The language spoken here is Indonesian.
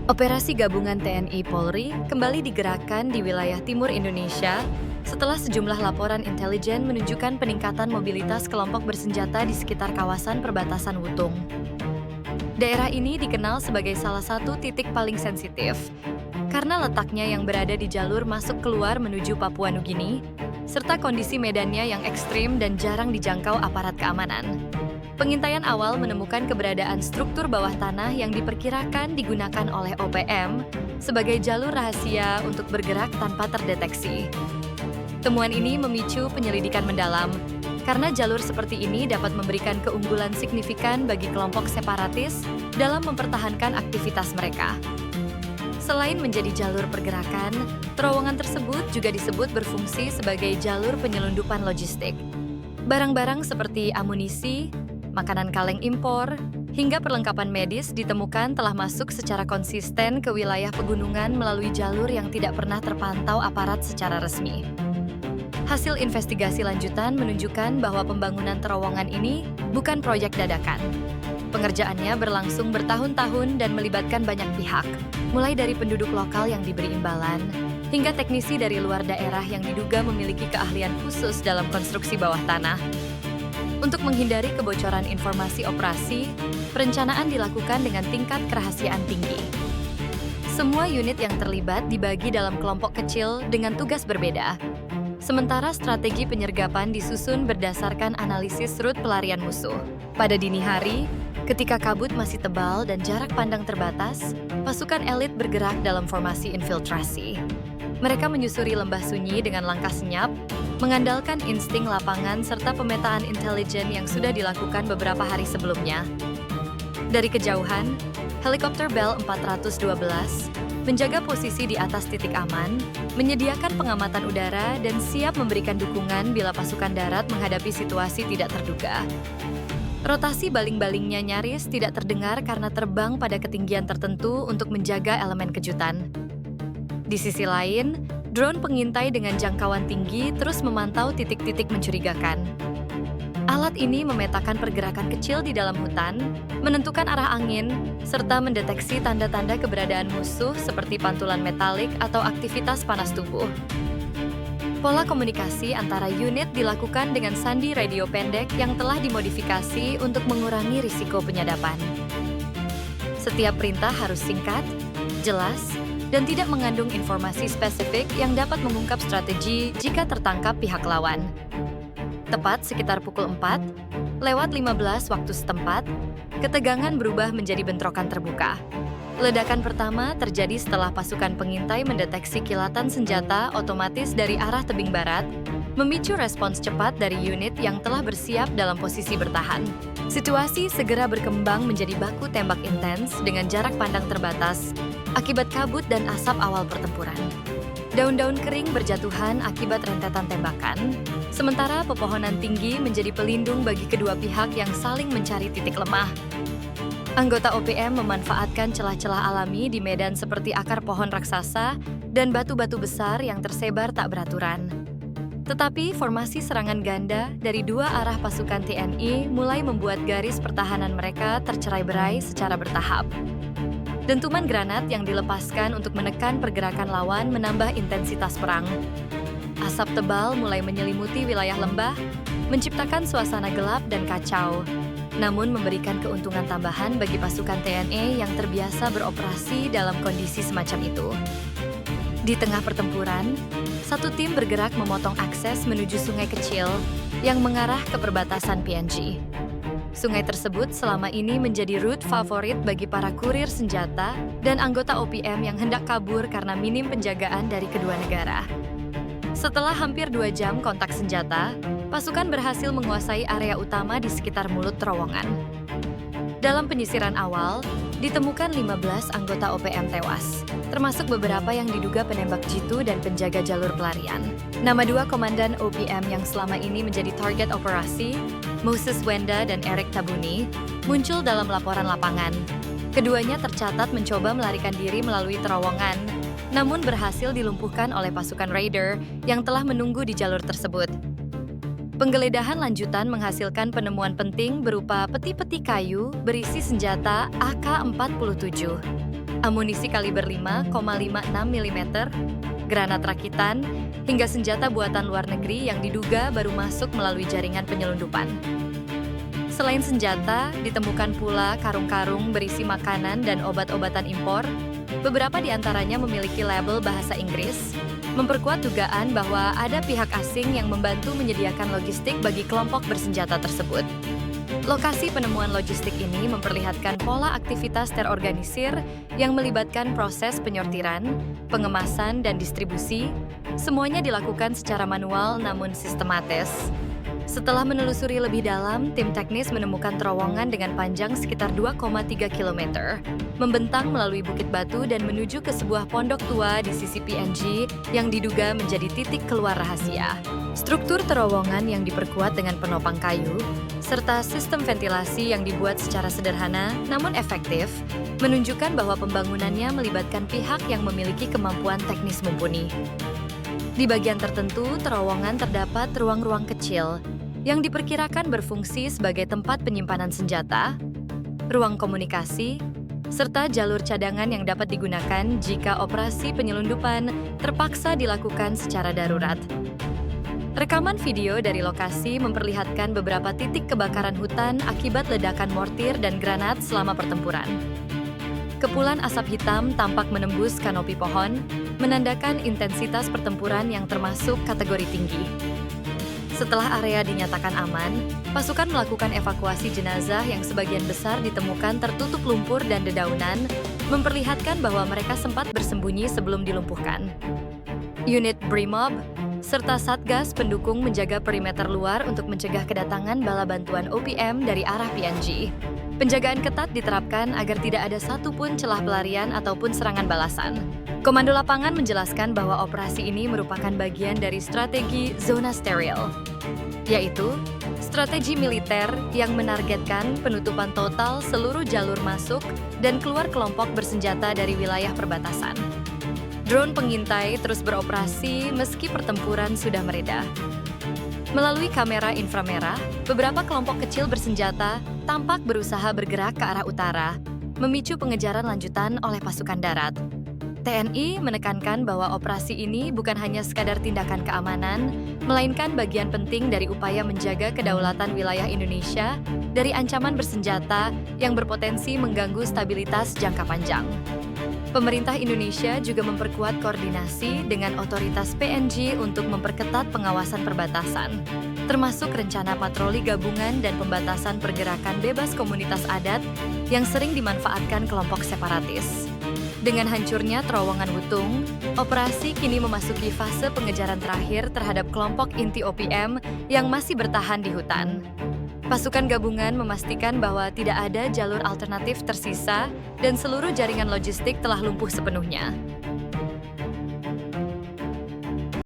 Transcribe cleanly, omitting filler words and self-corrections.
Operasi gabungan TNI Polri kembali digerakkan di wilayah timur Indonesia setelah sejumlah laporan intelijen menunjukkan peningkatan mobilitas kelompok bersenjata di sekitar kawasan perbatasan Wutung. Daerah ini dikenal sebagai salah satu titik paling sensitif karena letaknya yang berada di jalur masuk keluar menuju Papua Nugini, serta kondisi medannya yang ekstrim dan jarang dijangkau aparat keamanan. Pengintaian awal menemukan keberadaan struktur bawah tanah yang diperkirakan digunakan oleh OPM sebagai jalur rahasia untuk bergerak tanpa terdeteksi. Temuan ini memicu penyelidikan mendalam, karena jalur seperti ini dapat memberikan keunggulan signifikan bagi kelompok separatis dalam mempertahankan aktivitas mereka. Selain menjadi jalur pergerakan, terowongan tersebut juga disebut berfungsi sebagai jalur penyelundupan logistik. Barang-barang seperti amunisi, makanan kaleng impor, hingga perlengkapan medis ditemukan telah masuk secara konsisten ke wilayah pegunungan melalui jalur yang tidak pernah terpantau aparat secara resmi. Hasil investigasi lanjutan menunjukkan bahwa pembangunan terowongan ini bukan proyek dadakan. Pengerjaannya berlangsung bertahun-tahun dan melibatkan banyak pihak, mulai dari penduduk lokal yang diberi imbalan, hingga teknisi dari luar daerah yang diduga memiliki keahlian khusus dalam konstruksi bawah tanah. Untuk menghindari kebocoran informasi operasi, perencanaan dilakukan dengan tingkat kerahasiaan tinggi. Semua unit yang terlibat dibagi dalam kelompok kecil dengan tugas berbeda. Sementara strategi penyergapan disusun berdasarkan analisis rute pelarian musuh. Pada dini hari, ketika kabut masih tebal dan jarak pandang terbatas, pasukan elit bergerak dalam formasi infiltrasi. Mereka menyusuri lembah sunyi dengan langkah senyap, mengandalkan insting lapangan serta pemetaan intelijen yang sudah dilakukan beberapa hari sebelumnya. Dari kejauhan, helikopter Bell 412 menjaga posisi di atas titik aman, menyediakan pengamatan udara dan siap memberikan dukungan bila pasukan darat menghadapi situasi tidak terduga. Rotasi baling-balingnya nyaris tidak terdengar karena terbang pada ketinggian tertentu untuk menjaga elemen kejutan. Di sisi lain, drone pengintai dengan jangkauan tinggi terus memantau titik-titik mencurigakan. Alat ini memetakan pergerakan kecil di dalam hutan, menentukan arah angin, serta mendeteksi tanda-tanda keberadaan musuh seperti pantulan metalik atau aktivitas panas tubuh. Pola komunikasi antara unit dilakukan dengan sandi radio pendek yang telah dimodifikasi untuk mengurangi risiko penyadapan. Setiap perintah harus singkat, jelas, dan tidak mengandung informasi spesifik yang dapat mengungkap strategi jika tertangkap pihak lawan. Tepat sekitar pukul 4:15 waktu setempat, ketegangan berubah menjadi bentrokan terbuka. Ledakan pertama terjadi setelah pasukan pengintai mendeteksi kilatan senjata otomatis dari arah tebing barat, memicu respons cepat dari unit yang telah bersiap dalam posisi bertahan. Situasi segera berkembang menjadi baku tembak intens dengan jarak pandang terbatas, akibat kabut dan asap awal pertempuran. Daun-daun kering berjatuhan akibat rentetan tembakan, sementara pepohonan tinggi menjadi pelindung bagi kedua pihak yang saling mencari titik lemah. Anggota OPM memanfaatkan celah-celah alami di medan seperti akar pohon raksasa dan batu-batu besar yang tersebar tak beraturan. Tetapi formasi serangan ganda dari dua arah pasukan TNI mulai membuat garis pertahanan mereka tercerai-berai secara bertahap. Dentuman granat yang dilepaskan untuk menekan pergerakan lawan menambah intensitas perang. Asap tebal mulai menyelimuti wilayah lembah, menciptakan suasana gelap dan kacau, namun memberikan keuntungan tambahan bagi pasukan TNI yang terbiasa beroperasi dalam kondisi semacam itu. Di tengah pertempuran, satu tim bergerak memotong akses menuju sungai kecil yang mengarah ke perbatasan PNG. Sungai tersebut selama ini menjadi rute favorit bagi para kurir senjata dan anggota OPM yang hendak kabur karena minim penjagaan dari kedua negara. Setelah hampir 2 jam kontak senjata, pasukan berhasil menguasai area utama di sekitar mulut terowongan. Dalam penyisiran awal, ditemukan 15 anggota OPM tewas, termasuk beberapa yang diduga penembak jitu dan penjaga jalur pelarian. Nama 2 komandan OPM yang selama ini menjadi target operasi, Moses Wenda dan Eric Tabuni, muncul dalam laporan lapangan. Keduanya tercatat mencoba melarikan diri melalui terowongan, namun berhasil dilumpuhkan oleh pasukan Raider yang telah menunggu di jalur tersebut. Penggeledahan lanjutan menghasilkan penemuan penting berupa peti-peti kayu berisi senjata AK-47. amunisi kaliber 5,56 mm, granat rakitan, hingga senjata buatan luar negeri yang diduga baru masuk melalui jaringan penyelundupan. Selain senjata, ditemukan pula karung-karung berisi makanan dan obat-obatan impor. Beberapa di antaranya memiliki label bahasa Inggris, memperkuat dugaan bahwa ada pihak asing yang membantu menyediakan logistik bagi kelompok bersenjata tersebut. Lokasi penemuan logistik ini memperlihatkan pola aktivitas terorganisir yang melibatkan proses penyortiran, pengemasan, dan distribusi. Semuanya dilakukan secara manual namun sistematis. Setelah menelusuri lebih dalam, tim teknis menemukan terowongan dengan panjang sekitar 2,3 km, membentang melalui bukit batu dan menuju ke sebuah pondok tua di sisi PNG yang diduga menjadi titik keluar rahasia. Struktur terowongan yang diperkuat dengan penopang kayu, serta sistem ventilasi yang dibuat secara sederhana namun efektif, menunjukkan bahwa pembangunannya melibatkan pihak yang memiliki kemampuan teknis mumpuni. Di bagian tertentu, terowongan terdapat ruang-ruang kecil yang diperkirakan berfungsi sebagai tempat penyimpanan senjata, ruang komunikasi, serta jalur cadangan yang dapat digunakan jika operasi penyelundupan terpaksa dilakukan secara darurat. Rekaman video dari lokasi memperlihatkan beberapa titik kebakaran hutan akibat ledakan mortir dan granat selama pertempuran. Kepulan asap hitam tampak menembus kanopi pohon, menandakan intensitas pertempuran yang termasuk kategori tinggi. Setelah area dinyatakan aman, pasukan melakukan evakuasi jenazah yang sebagian besar ditemukan tertutup lumpur dan dedaunan, memperlihatkan bahwa mereka sempat bersembunyi sebelum dilumpuhkan. Unit Brimob serta Satgas pendukung menjaga perimeter luar untuk mencegah kedatangan bala bantuan OPM dari arah PNG. Penjagaan ketat diterapkan agar tidak ada satupun celah pelarian ataupun serangan balasan. Komando lapangan menjelaskan bahwa operasi ini merupakan bagian dari strategi zona steril, yaitu strategi militer yang menargetkan penutupan total seluruh jalur masuk dan keluar kelompok bersenjata dari wilayah perbatasan. Drone pengintai terus beroperasi meski pertempuran sudah mereda. Melalui kamera inframerah, beberapa kelompok kecil bersenjata tampak berusaha bergerak ke arah utara, memicu pengejaran lanjutan oleh pasukan darat. TNI menekankan bahwa operasi ini bukan hanya sekadar tindakan keamanan, melainkan bagian penting dari upaya menjaga kedaulatan wilayah Indonesia dari ancaman bersenjata yang berpotensi mengganggu stabilitas jangka panjang. Pemerintah Indonesia juga memperkuat koordinasi dengan otoritas PNG untuk memperketat pengawasan perbatasan, termasuk rencana patroli gabungan dan pembatasan pergerakan bebas komunitas adat yang sering dimanfaatkan kelompok separatis. Dengan hancurnya terowongan Wutung, operasi kini memasuki fase pengejaran terakhir terhadap kelompok inti OPM yang masih bertahan di hutan. Pasukan gabungan memastikan bahwa tidak ada jalur alternatif tersisa dan seluruh jaringan logistik telah lumpuh sepenuhnya.